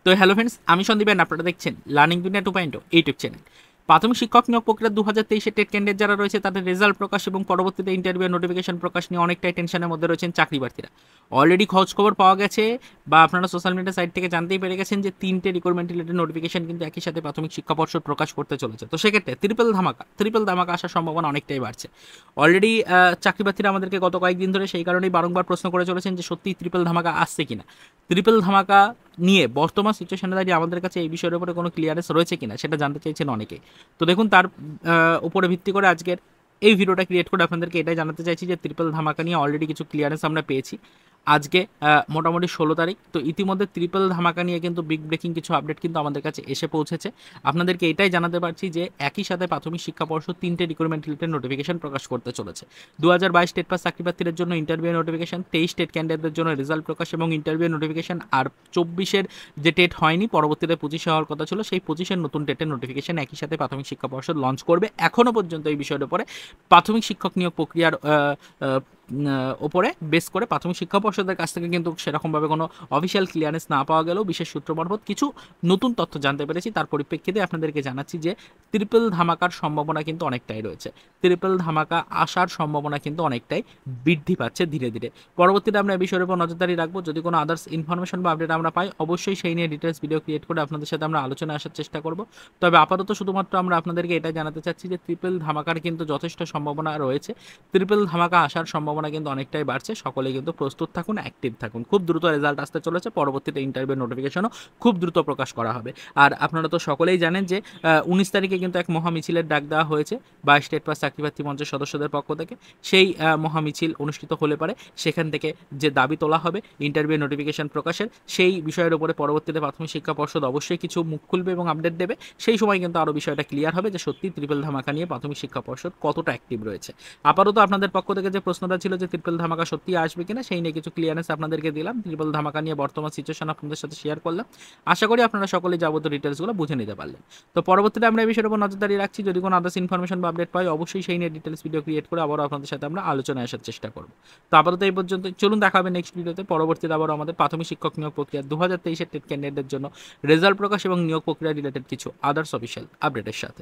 তো hello friends, আমি Sandeep and আপনারা দেখছেন লার্নিং দুনিয়া 2.0 ইউটিউব চ্যানেল। প্রাথমিক শিক্ষক নিয়োগ প্রক্রিয়া 2023 টেট ক্যান্ডিডেট যারা রয়েছে তাদের রেজাল্ট প্রকাশ এবং পরবর্তীতে ইন্টারভিউ নোটিফিকেশন প্রকাশ নিয়ে অনেকটাই টেনশনের মধ্যে রয়েছেন চাকরি প্রার্থীরা। অলরেডি খোঁজ খবর পাওয়া গেছে বা আপনারা সোশ্যাল মিডিয়া সাইট থেকে জানতেই পেরে গেছেন যে 3টে রিক্রুটমেন্ট রিলেটেড নোটিফিকেশন কিন্তু একই সাথে প্রাথমিক শিক্ষা পর্ষদ প্রকাশ করতে চলেছে। তো সেক্ষেত্রে ট্রিপল ধামাকা আসার সম্ভাবনা অনেকটাই বাড়ছে। অলরেডি চাকরি প্রার্থীরা আমাদেরকে গত কয়েকদিন ধরে সেই কারণেই বারংবার প্রশ্ন করে চলেছেন যে সত্যিই ট্রিপল ধামাকা আসছে কিনা। ট্রিপল ধামাকা নিয়ে বর্তমান সিচুয়েশনে দাঁড়িয়ে আমাদের কাছে এই বিষয়ের উপরে কোনো ক্লিয়ারেন্স রয়েছে কিনা সেটা জানতে চাইছেন অনেকেই। তো দেখুন, তার উপরে ভিত্তি করে আজকের এই ভিডিওটা ক্রিয়েট করে আপনাদেরকে এটাই জানাতে চাইছি যে ট্রিপল ধামাকা নিয়ে অলরেডি কিছু ক্লিয়ারেন্স আমরা পেয়েছি। আজকে মোটামুটি 16 তারিখ। তো ইতিমধ্যে ট্রিপল ধামাকা নিয়ে কিন্তু বিগ ব্রেকিং কিছু আপডেট কিন্তু আমাদের কাছে এসে পৌঁছেছে। আপনাদেরকে এটাই জানাতে পারছি যে একই সাথে প্রাথমিক শিক্ষা পর্ষদ 3টে রিক্রুটমেন্ট রিলেটেড নোটিফিকেশন প্রকাশ করতে চলেছে। 2022 টেট পাস চাকরি প্রার্থীদের জন্য ইন্টারভিউ নোটিফিকেশন, 23 টেট ক্যান্ডিডেটদের জন্য রেজাল্ট প্রকাশ এবং ইন্টারভিউ নোটিফিকেশন, আর 24-এর যে টেট হয়নি পরবর্তীতে 25-এ হওয়ার কথা ছিল সেই 25-এর নতুন টেটের নোটিফিকেশন একই সাথে প্রাথমিক শিক্ষা পর্ষদ লঞ্চ করবে। এখনও পর্যন্ত এই বিষয়ের উপরে প্রাথমিক শিক্ষক নিয়োগ প্রক্রিয়ার ওপরে বেস করে প্রাথমিক শিক্ষা পর্ষদের কাছ থেকে কিন্তু সেরকমভাবে কোনো অফিসিয়াল ক্লিয়ারেন্স না পাওয়া গেলেও বিশেষ সূত্র মারফত কিছু নতুন তথ্য জানতে পেরেছি। তার পরিপ্রেক্ষিতে আপনাদেরকে জানাচ্ছি যে ট্রিপল ধামাকার সম্ভাবনা কিন্তু অনেকটাই রয়েছে। ট্রিপল ধামাকা আসার সম্ভাবনা কিন্তু অনেকটাই বৃদ্ধি পাচ্ছে ধীরে ধীরে। পরবর্তীতে আমরা এই বিষয়ের উপর নজরদারি রাখবো। যদি কোনো আদার্স ইনফরমেশন বা আপডেট আমরা পাই অবশ্যই সেই নিয়ে ডিটেলস ভিডিও ক্রিয়েট করে আপনাদের সাথে আমরা আলোচনায় আসার চেষ্টা করব। তবে আপাতত শুধুমাত্র আমরা আপনাদেরকে এটা জানাতে চাচ্ছি যে ট্রিপল ধামাকার কিন্তু যথেষ্ট সম্ভাবনা রয়েছে। ট্রিপল ধামাকা আসার সম্ভাবনা কিন্তু অনেকটাই বাড়ছে। সকলেই কিন্তু প্রস্তুত থাকুন, অ্যাক্টিভ থাকুন। খুব দ্রুত রেজাল্ট আসতে চলেছে, পরবর্তীতে ইন্টারভিউ নোটিফিকেশনও খুব দ্রুত প্রকাশ করা হবে। আর আপনারা তো সকলেই জানেন যে 19 তারিখে কিন্তু এক মহামিছিলের ডাক দেওয়া হয়েছে 22 স্টেট পাস চাকরি প্রার্থী মঞ্চের সদস্যদের পক্ষ থেকে। সেই মহামিছিল অনুষ্ঠিত হলে পারে সেখান থেকে যে দাবি তোলা হবে ইন্টারভিউ নোটিফিকেশন প্রকাশের, সেই বিষয়ের উপরে পরবর্তীতে প্রাথমিক শিক্ষা পর্ষদ অবশ্যই কিছু মুখ খুলবে এবং আপডেট দেবে। সেই সময় কিন্তু আরও বিষয়টা ক্লিয়ার হবে যে সত্যি ট্রিপল ধামাকা নিয়ে প্রাথমিক শিক্ষা পর্ষদ কতটা অ্যাক্টিভ রয়েছে। আপাতত আপনাদের পক্ষ থেকে যে প্রশ্নটা ছিল যে ট্রিপল ধামাকা সত্যি আসবে কিনা সেই নিয়ে কিছু ক্লিয়ারেন্স আপনাদেরকে দিলাম। ট্রিপল ধামাকা নিয়ে বর্তমান সিচুয়েশন আপনাদের সাথে শেয়ার করলাম। আশা করি আপনারা সকলেই যাবতীয় ডিটেলসগুলো বুঝে নিতে পারলেন। তো পরবর্তীতে আমরা এই বিষয়ের উপর নজরদারি রাখছি। যদি কোনো আদার্স ইনফরমেশন বা আপডেট পাই অবশ্যই সেই নিয়ে ডিটেলস ভিডিও ক্রিয়েট করে আবারও আপনাদের সাথে আমরা আলোচনায় আসার চেষ্টা করব। তো আপাতত এই পর্যন্ত, চলুন দেখা হবে নেক্সট ভিডিওতে। পরবর্তীতে আবারও আমাদের প্রাথমিক শিক্ষক নিয়োগ প্রক্রিয়া 2023-এর টেট ক্যান্ডিডেটদের জন্য রেজাল্ট প্রকাশ এবং নিয়োগ প্রক্রিয়া রিলেটেড কিছু আদার্স অফিসিয়াল আপডেটের সাথে।